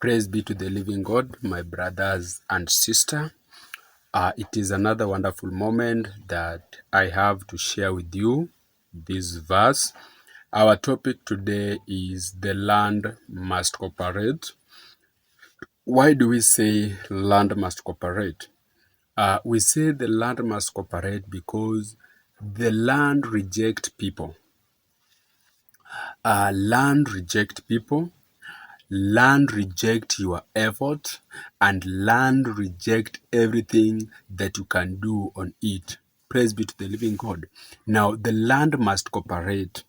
Praise be to the living God, my brothers and sister. It is another wonderful moment that I have to share with you this verse. Our topic today is the land must cooperate. Why do we say land must cooperate? We say the land must cooperate because the land reject people. Land reject people. Land reject your effort, and land reject everything that you can do on it. Praise be to the living God. Now, the land must cooperate.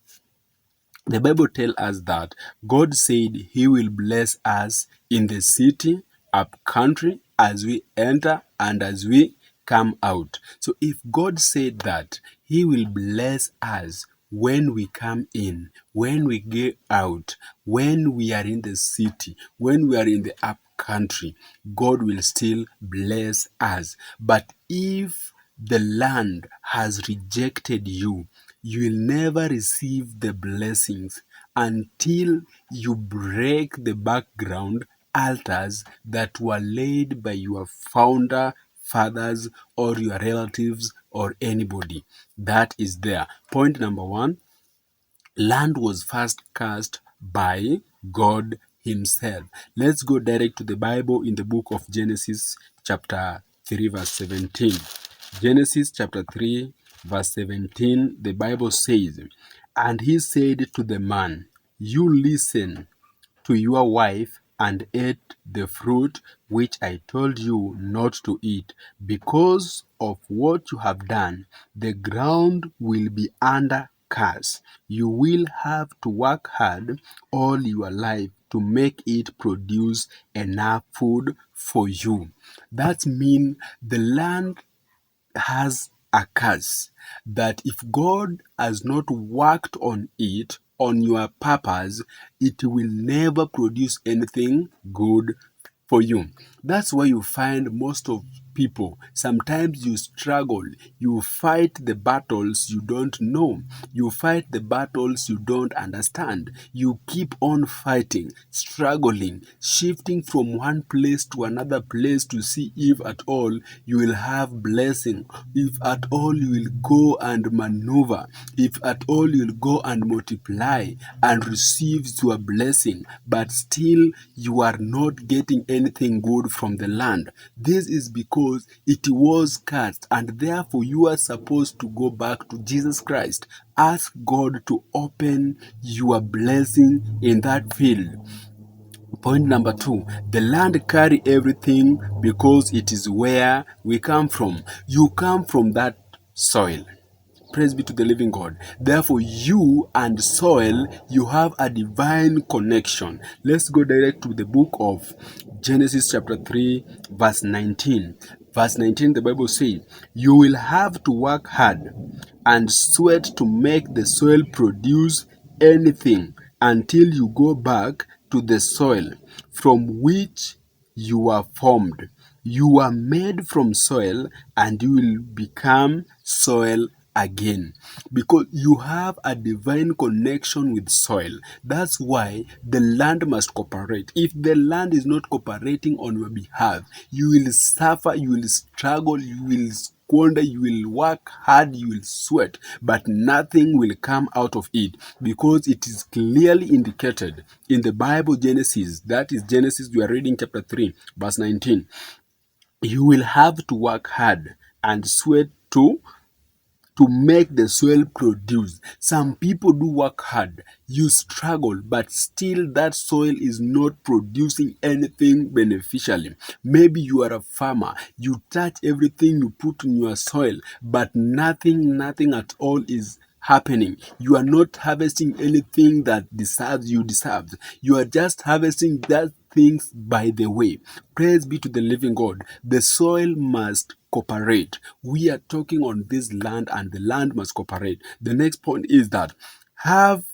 The Bible tells us that God said he will bless us in the city, up country, as we enter and as we come out. So if God said that he will bless us when we come in, when we get out, when we are in the city, when we are in the up country, God will still bless us. But if the land has rejected you, you will never receive the blessings until you break the background altars that were laid by your founder, fathers, or your relatives, or anybody that is there. Point number one, land was first cast by God himself. Let's go direct to the Bible in the book of Genesis chapter 3 verse 17. Genesis chapter 3 verse 17, the Bible says, "And he said to the man, you listen to your wife and ate the fruit which I told you not to eat. Because of what you have done, the ground will be under curse. You will have to work hard all your life to make it produce enough food for you." That means the land has a curse that if God has not worked on it, on your purpose, it will never produce anything good for you. That's why you find most of people, sometimes you struggle, you fight the battles you don't know, you fight the battles you don't understand, you keep on fighting, struggling, shifting from one place to another place to see if at all you will have blessing, if at all you will go and maneuver, if at all you will go and multiply and receive your blessing, but still you are not getting anything good from the land. This is because it was cursed, and therefore you are supposed to go back to Jesus Christ. Ask God to open your blessing in that field. Point number two, the land carry everything because it is where we come from. You come from that soil. Praise be to the living God. Therefore, you and soil, you have a divine connection. Let's go direct to the book of Genesis chapter 3, verse 19. Verse 19, the Bible says, "You will have to work hard and sweat to make the soil produce anything until you go back to the soil from which you are formed. You are made from soil and you will become soil again, because you have a divine connection with soil. That's why the land must cooperate. If the land is not cooperating on your behalf, you will suffer, you will struggle, you will squander, you will work hard, you will sweat, but nothing will come out of it, because it is clearly indicated in the Bible, Genesis, that is Genesis, we are reading chapter 3 verse 19. You will have to work hard and sweat to make the soil produce. Some people do work hard, you struggle, but still that soil is not producing anything beneficially. Maybe you are a farmer, you touch everything you put in your soil, but nothing at all is happening. You are not harvesting anything that you deserve. You are just harvesting that things by the way. Praise be to the living God. The soil must cooperate. We are talking on this land, and the land must cooperate. The next point is that have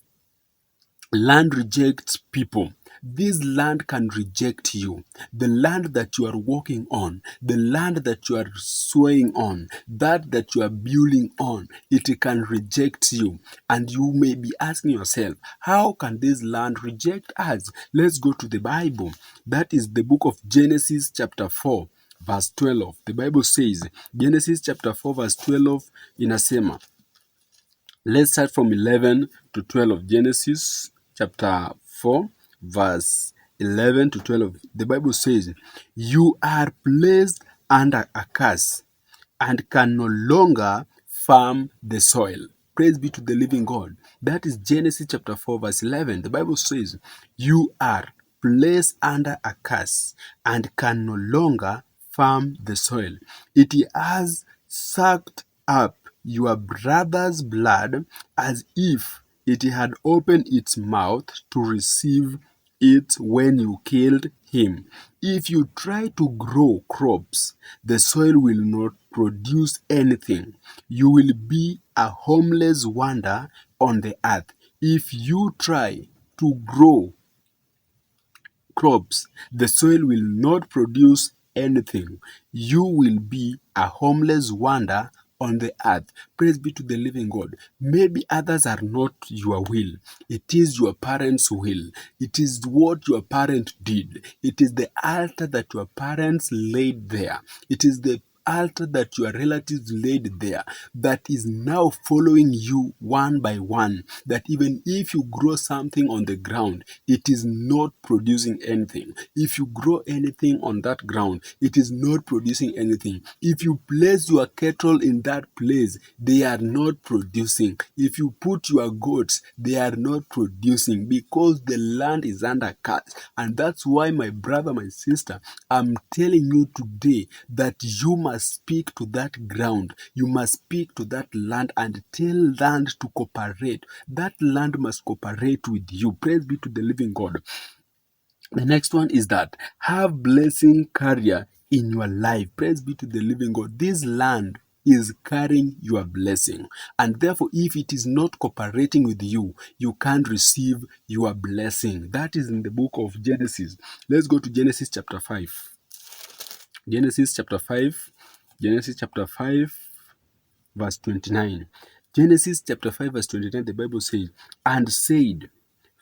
land rejects people. This land can reject you. The land that you are walking on, the land that you are sowing on, that you are building on, it can reject you. And you may be asking yourself, how can this land reject us? Let's go to the Bible. That is the book of Genesis chapter 4. Verse 12. The Bible says, Genesis chapter 4 verse 12 inasema. Let's start from 11 to 12. Genesis chapter 4 verse 11 to 12. The Bible says, you are placed under a curse and can no longer farm the soil. Praise be to the living God. That is Genesis chapter 4 verse 11. The Bible says, you are placed under a curse and can no longer farm the soil. It has sucked up your brother's blood as if it had opened its mouth to receive it when you killed him. If you try to grow crops, the soil will not produce anything. You will be a homeless wonder on the earth. If you try to grow crops, the soil will not produce anything. You will be a homeless wonder on the earth. Praise be to the living God. Maybe others are not your will. It is your parents' will. It is what your parent did. It is the altar that your parents laid there. It is the altar that your relatives laid there that is now following you one by one, that even if you grow something on the ground, it is not producing anything. If you grow anything on that ground, it is not producing anything. If you place your cattle in that place, they are not producing. If you put your goats, they are not producing, because the land is under curse. And that's why, my brother, my sister, I'm telling you today that you must speak to that ground. You must speak to that land and tell land to cooperate. That land must cooperate with you. Praise be to the living God. The next one is that have blessing carrier in your life. Praise be to the living God. This land is carrying your blessing, and therefore if it is not cooperating with you, you can't receive your blessing. That is in the book of Genesis. Let's go to Genesis chapter 5. Genesis chapter 5. Genesis chapter 5 verse 29. Genesis chapter 5 verse 29, the Bible says, and said,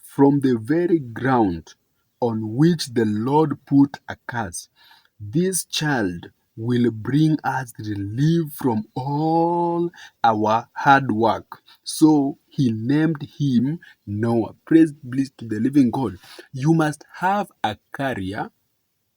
from the very ground on which the Lord put a curse, this child will bring us relief from all our hard work. So he named him Noah. Praise be to the living God. You must have a carrier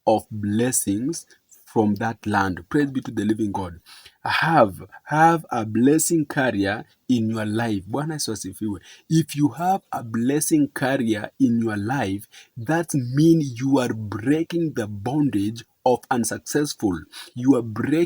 of blessings from that land. Praise be to the living God. Have a blessing carrier in your life. Bwana Yesu asifiwe. If you have a blessing carrier in your life, that means you are breaking the bondage of unsuccessful. You are breaking